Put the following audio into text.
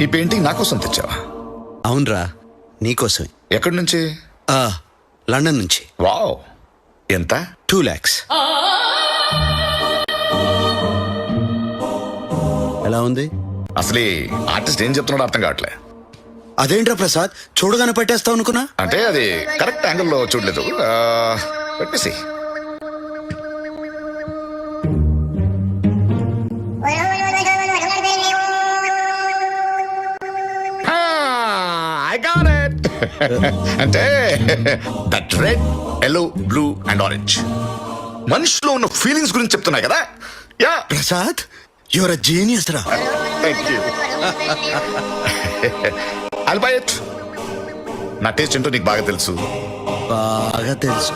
ఈ పెయింటింగ్ నా కోసం తెచ్చావా? అవునరా, నీకోసమే. ఎక్కడి నుంచి? లండన్ నుంచి. వావ్, ఎంత? 2 lakhs. ఎలా ఉంది? అసలు ఆర్టిస్ట్ ఏం చెప్తున్నాడో అర్థం కావట్లే. అదేంట్రా ప్రసాద్, చూడగానే పట్టేస్తావు అనుకున్నా. అంటే అది కరెక్ట్ యాంగిల్లో చూడలేదు. పెట్టేసి అంటే that red, yellow, blue and orange మనిషిలో ఉన్న ఫీలింగ్స్ గురించి చెప్తున్నాయి కదా. Yeah Prasad, your a genius రా. Thank you. I'll buy it. నా టేస్ట్ ఏంటో నీకు బాగా తెలుసు. బాగా తెలుసు.